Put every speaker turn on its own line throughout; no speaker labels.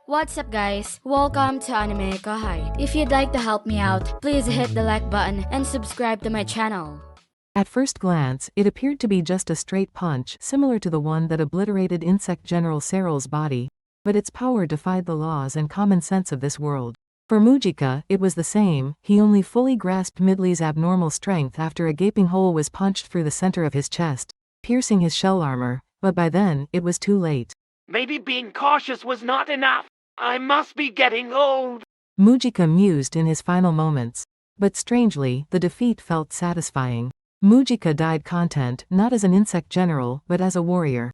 What's up guys? Welcome to AnimeKouhai. If you'd like to help me out, please hit the like button and subscribe to my channel.
At first glance, it appeared to be just a straight punch, similar to the one that obliterated Insect General Serral's body, but its power defied the laws and common sense of this world. For Mujika, it was the same. He only fully grasped Midley's abnormal strength after a gaping hole was punched through the center of his chest, piercing his shell armor, but by then, it was too late.
Maybe being cautious was not enough. I must be getting old.
Mujika mused in his final moments. But strangely, the defeat felt satisfying. Mujika died content, not as an insect general, but as a warrior.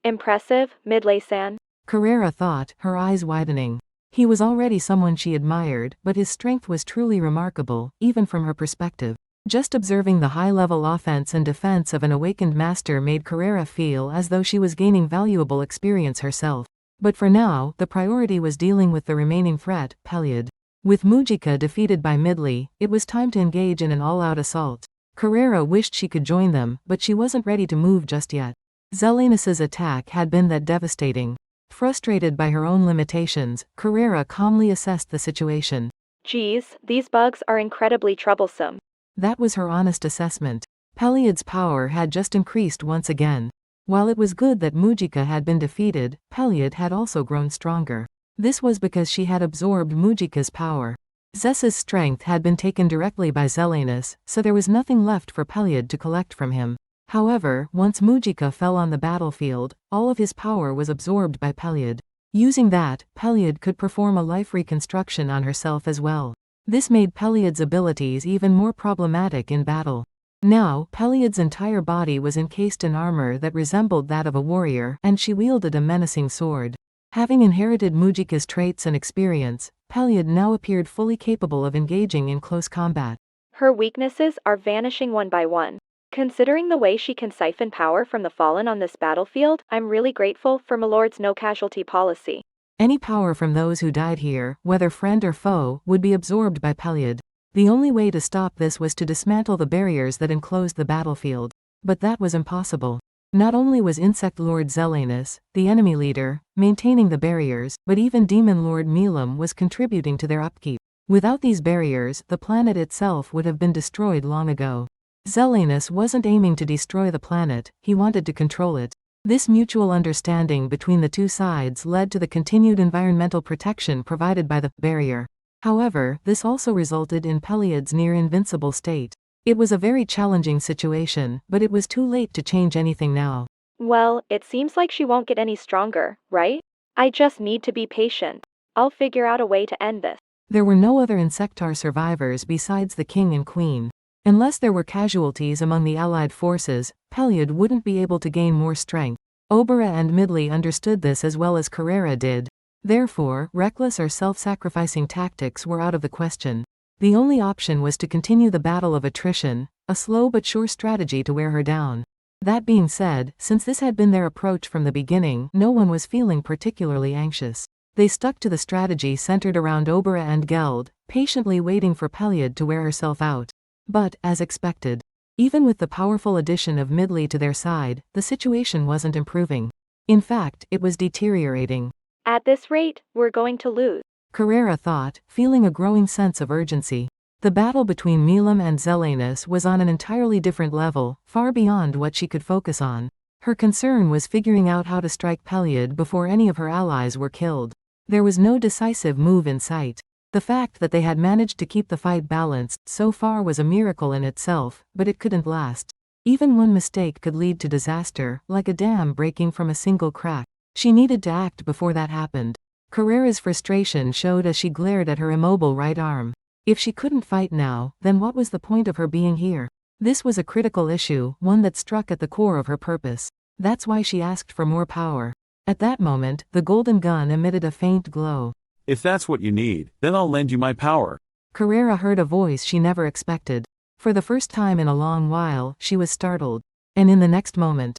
Impressive, Midley-san.
Carrera thought, her eyes widening. He was already someone she admired, but his strength was truly remarkable, even from her perspective. Just observing the high-level offense and defense of an awakened master made Carrera feel as though she was gaining valuable experience herself. But for now, the priority was dealing with the remaining threat, Peliod. With Mujika defeated by Midley, it was time to engage in an all-out assault. Carrera wished she could join them, but she wasn't ready to move just yet. Zelanus's attack had been that devastating. Frustrated by her own limitations, Carrera calmly assessed the situation.
Geez, these bugs are incredibly troublesome.
That was her honest assessment. Peliod's power had just increased once again. While it was good that Mujika had been defeated, Peliod had also grown stronger. This was because she had absorbed Mujika's power. Zessa's strength had been taken directly by Zelanus, so there was nothing left for Peliod to collect from him. However, once Mujika fell on the battlefield, all of his power was absorbed by Peliod. Using that, Peliod could perform a life reconstruction on herself as well. This made Peliod's abilities even more problematic in battle. Now, Peliod's entire body was encased in armor that resembled that of a warrior, and she wielded a menacing sword. Having inherited Mujika's traits and experience, Peliod now appeared fully capable of engaging in close combat.
Her weaknesses are vanishing one by one. Considering the way she can siphon power from the fallen on this battlefield, I'm really grateful for Milord's no-casualty policy.
Any power from those who died here, whether friend or foe, would be absorbed by Peliod. The only way to stop this was to dismantle the barriers that enclosed the battlefield. But that was impossible. Not only was Insect Lord Zelanus, the enemy leader, maintaining the barriers, but even Demon Lord Milim was contributing to their upkeep. Without these barriers, the planet itself would have been destroyed long ago. Zelanus wasn't aiming to destroy the planet, he wanted to control it. This mutual understanding between the two sides led to the continued environmental protection provided by the barrier. However, this also resulted in Peliod's near-invincible state. It was a very challenging situation, but it was too late to change anything now.
Well, it seems like she won't get any stronger, right? I just need to be patient. I'll figure out a way to end this.
There were no other Insectar survivors besides the king and queen. Unless there were casualties among the allied forces, Peliod wouldn't be able to gain more strength. Obera and Midley understood this as well as Carrera did. Therefore, reckless or self-sacrificing tactics were out of the question. The only option was to continue the battle of attrition, a slow but sure strategy to wear her down. That being said, since this had been their approach from the beginning, no one was feeling particularly anxious. They stuck to the strategy centered around Obera and Geld, patiently waiting for Peliod to wear herself out. But, as expected, even with the powerful addition of Midley to their side, the situation wasn't improving. In fact, it was deteriorating.
At this rate, we're going to lose.
Carrera thought, feeling a growing sense of urgency. The battle between Milim and Zelanus was on an entirely different level, far beyond what she could focus on. Her concern was figuring out how to strike Peliod before any of her allies were killed. There was no decisive move in sight. The fact that they had managed to keep the fight balanced so far was a miracle in itself, but it couldn't last. Even one mistake could lead to disaster, like a dam breaking from a single crack. She needed to act before that happened. Carrera's frustration showed as she glared at her immobile right arm. If she couldn't fight now, then what was the point of her being here? This was a critical issue, one that struck at the core of her purpose. That's why she asked for more power. At that moment, the golden gun emitted a faint glow.
If that's what you need, then I'll lend you my power.
Carrera heard a voice she never expected. For the first time in a long while, she was startled. And in the next moment,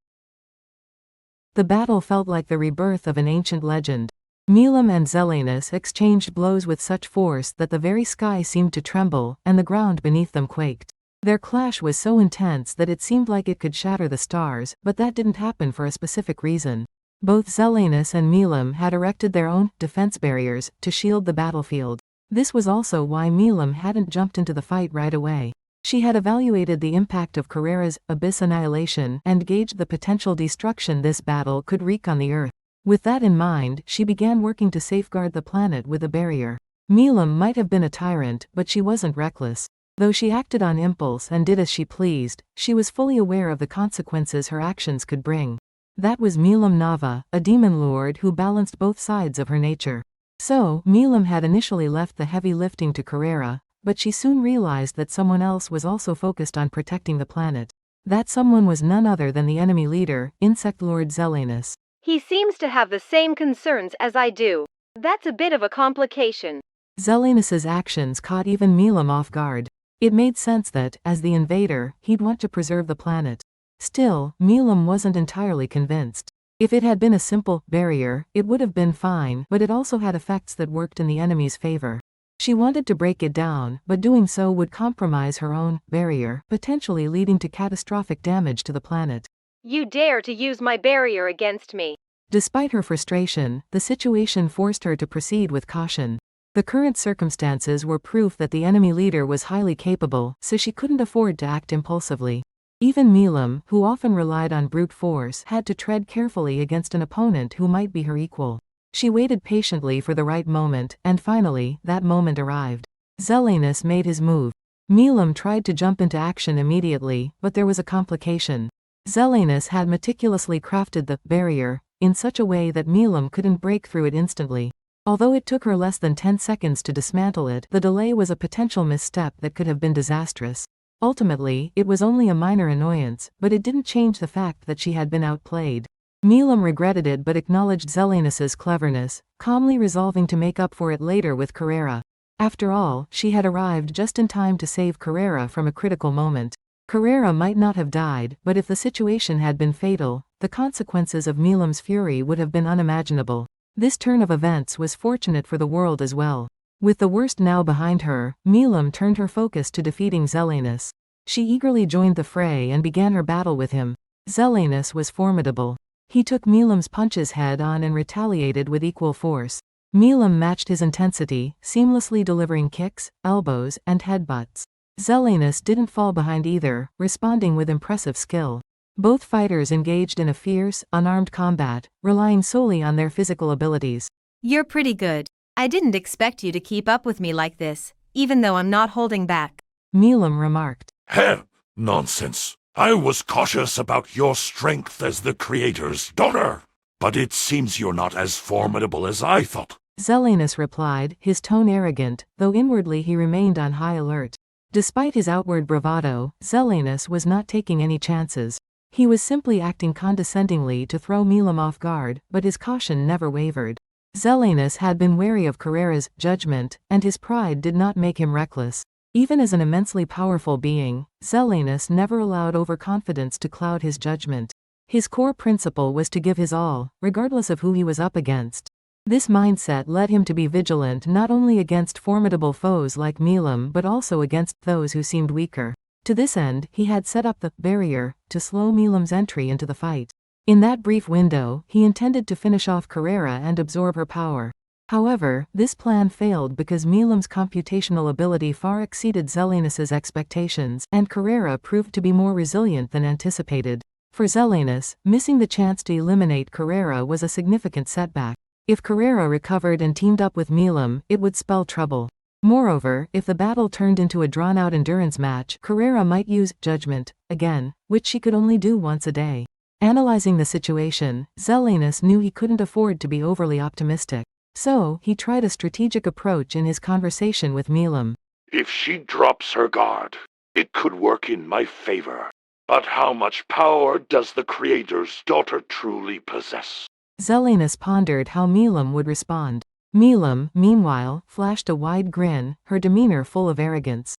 the battle felt like the rebirth of an ancient legend. Milim and Zelanus exchanged blows with such force that the very sky seemed to tremble, and the ground beneath them quaked. Their clash was so intense that it seemed like it could shatter the stars, but that didn't happen for a specific reason. Both Zelanus and Milim had erected their own defense barriers to shield the battlefield. This was also why Milim hadn't jumped into the fight right away. She had evaluated the impact of Carrera's abyss annihilation and gauged the potential destruction this battle could wreak on the Earth. With that in mind, she began working to safeguard the planet with a barrier. Milim might have been a tyrant, but she wasn't reckless. Though she acted on impulse and did as she pleased, she was fully aware of the consequences her actions could bring. That was Milim Nava, a demon lord who balanced both sides of her nature. So, Milim had initially left the heavy lifting to Carrera, but she soon realized that someone else was also focused on protecting the planet. That someone was none other than the enemy leader, Insect Lord Zelanus.
He seems to have the same concerns as I do. That's a bit of a complication.
Zelanus's actions caught even Milim off guard. It made sense that, as the invader, he'd want to preserve the planet. Still, Milim wasn't entirely convinced. If it had been a simple barrier, it would have been fine, but it also had effects that worked in the enemy's favor. She wanted to break it down, but doing so would compromise her own barrier, potentially leading to catastrophic damage to the planet.
You dare to use my barrier against me.
Despite her frustration, the situation forced her to proceed with caution. The current circumstances were proof that the enemy leader was highly capable, so she couldn't afford to act impulsively. Even Milim, who often relied on brute force, had to tread carefully against an opponent who might be her equal. She waited patiently for the right moment, and finally, that moment arrived. Zelanus made his move. Milim tried to jump into action immediately, but there was a complication. Zelanus had meticulously crafted the barrier in such a way that Milim couldn't break through it instantly. Although it took her less than 10 seconds to dismantle it, the delay was a potential misstep that could have been disastrous. Ultimately, it was only a minor annoyance, but it didn't change the fact that she had been outplayed. Milim regretted it but acknowledged Zelanus's cleverness, calmly resolving to make up for it later with Carrera. After all, she had arrived just in time to save Carrera from a critical moment. Carrera might not have died, but if the situation had been fatal, the consequences of Milim's fury would have been unimaginable. This turn of events was fortunate for the world as well. With the worst now behind her, Milim turned her focus to defeating Zelanus. She eagerly joined the fray and began her battle with him. Zelanus was formidable. He took Milim's punches head-on and retaliated with equal force. Milim matched his intensity, seamlessly delivering kicks, elbows, and headbutts. Zelanus didn't fall behind either, responding with impressive skill. Both fighters engaged in a fierce, unarmed combat, relying solely on their physical abilities.
You're pretty good. I didn't expect you to keep up with me like this, even though I'm not holding back.
Milim remarked.
Heh, nonsense. I was cautious about your strength as the Creator's daughter, but it seems you're not as formidable as I thought.
Zelanus replied, his tone arrogant, though inwardly he remained on high alert. Despite his outward bravado, Zelanus was not taking any chances. He was simply acting condescendingly to throw Milim off guard, but his caution never wavered. Zelanus had been wary of Carrera's judgment, and his pride did not make him reckless. Even as an immensely powerful being, Zelanus never allowed overconfidence to cloud his judgment. His core principle was to give his all, regardless of who he was up against. This mindset led him to be vigilant not only against formidable foes like Milim but also against those who seemed weaker. To this end, he had set up the barrier to slow Milim's entry into the fight. In that brief window, he intended to finish off Carrera and absorb her power. However, this plan failed because Milim's computational ability far exceeded Zelanus's expectations, and Carrera proved to be more resilient than anticipated. For Zelanus, missing the chance to eliminate Carrera was a significant setback. If Carrera recovered and teamed up with Milim, it would spell trouble. Moreover, if the battle turned into a drawn-out endurance match, Carrera might use judgment again, which she could only do once a day. Analyzing the situation, Zelanus knew he couldn't afford to be overly optimistic. So, he tried a strategic approach in his conversation with Milim.
If she drops her guard, it could work in my favor. But how much power does the Creator's daughter truly possess?
Zelanus pondered how Milim would respond. Milim, meanwhile, flashed a wide grin, her demeanor full of arrogance.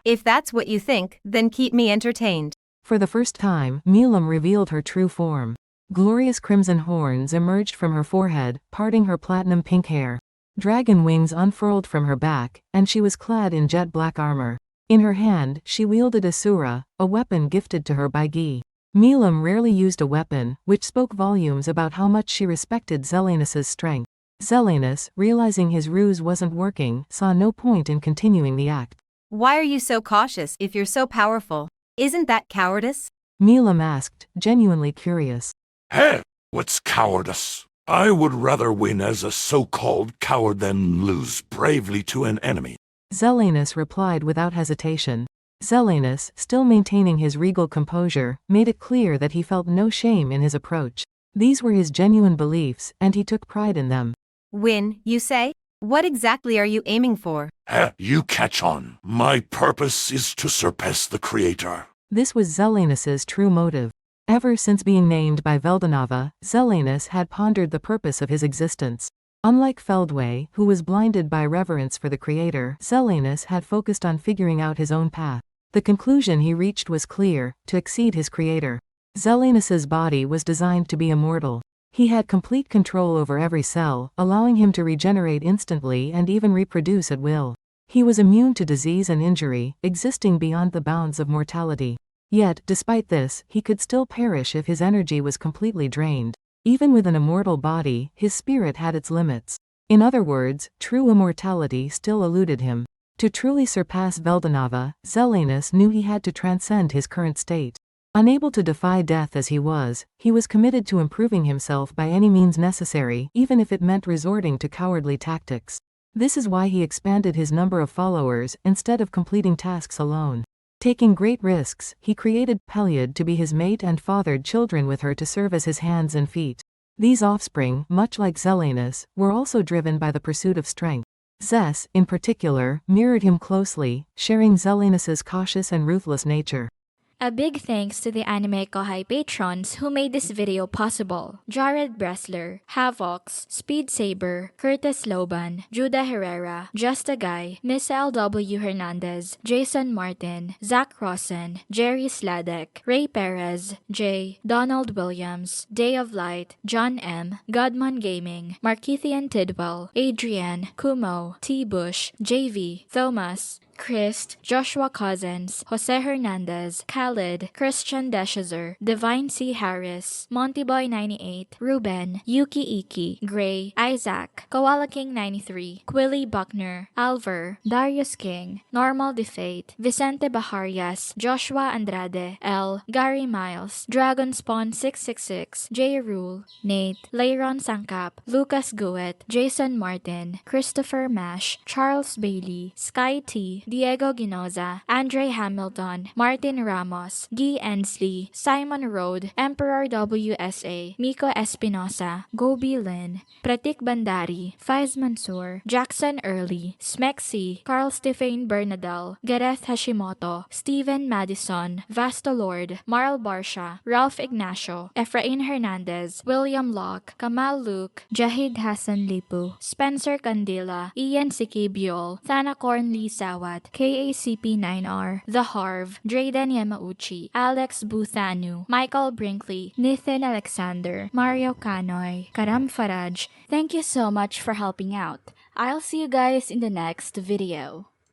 If that's what you think, then keep me entertained.
For the first time, Milim revealed her true form. Glorious crimson horns emerged from her forehead, parting her platinum pink hair. Dragon wings unfurled from her back, and she was clad in jet black armor. In her hand, she wielded Asura, a weapon gifted to her by Gi. Milim rarely used a weapon, which spoke volumes about how much she respected Zelanus's strength. Zelanus, realizing his ruse wasn't working, saw no point in continuing the act.
Why are you so cautious if you're so powerful? Isn't that cowardice?
Milim asked, genuinely curious.
Hey, what's cowardice? I would rather win as a so-called coward than lose bravely to an enemy.
Zelanus replied without hesitation. Zelanus, still maintaining his regal composure, made it clear that he felt no shame in his approach. These were his genuine beliefs, and he took pride in them.
Win, you say? What exactly are you aiming for?
You catch on. My purpose is to surpass the Creator.
This was Zelanus's true motive. Ever since being named by Veldanava, Zelanus had pondered the purpose of his existence. Unlike Feldway, who was blinded by reverence for the Creator, Zelanus had focused on figuring out his own path. The conclusion he reached was clear: to exceed his Creator. Zelanus's body was designed to be immortal. He had complete control over every cell, allowing him to regenerate instantly and even reproduce at will. He was immune to disease and injury, existing beyond the bounds of mortality. Yet, despite this, he could still perish if his energy was completely drained. Even with an immortal body, his spirit had its limits. In other words, true immortality still eluded him. To truly surpass Veldanava, Zelanus knew he had to transcend his current state. Unable to defy death as he was committed to improving himself by any means necessary, even if it meant resorting to cowardly tactics. This is why he expanded his number of followers instead of completing tasks alone. Taking great risks, he created Peliod to be his mate and fathered children with her to serve as his hands and feet. These offspring, much like Zelanus, were also driven by the pursuit of strength. Zes, in particular, mirrored him closely, sharing Zelanus's cautious and ruthless nature.
A big thanks to the AnimeKouhai patrons who made this video possible: Jared Bressler, Havox, Speed Saber, Curtis Loban, Judah Herrera, Just a Guy, Miss L.W. Hernandez, Jason Martin, Zach Rosen, Jerry Sladek, Ray Perez, Jay, Donald Williams, Day of Light, John M., Godman Gaming, Markithian Tidwell, Adrian, Kumo, T. Bush, JV, Thomas, Christ, Joshua Cousins, Jose Hernandez, Khalid, Christian Deshazer, Divine C. Harris, Montyboy98, Ruben, Yuki Iki, Gray, Isaac, Koala King 93, Quilly Buckner, Alver, Darius King, Normal Defate, Vicente Baharias, Joshua Andrade, L, Gary Miles, Dragon Spawn 666, J. Rule, Nate, Leiron Sangkap, Lucas Guet, Jason Martin, Christopher Mash, Charles Bailey, Sky T, Diego Ginoza, Andre Hamilton, Martin Ramos, Guy Ensley, Simon Rode, Emperor WSA, Miko Espinosa, Gobi Lin, Pratik Bandari, Faiz Mansour, Jackson Early, Smexy, Carl Stephen Bernadel, Gareth Hashimoto, Steven Madison, Vasto Lord, Marl Barsha, Ralph Ignacio, Efrain Hernandez, William Locke, Kamal Luke, Jahid Hassan Lipu, Spencer Candila, Ian Sikibiol, Thana Cornley Sawat, KACP9R, The Harv, Drayden Yamauchi, Alex Buthanu, Michael Brinkley, Nathan Alexander, Mario Kanoy, Karam Faraj. Thank you so much for helping out. I'll see you guys in the next video.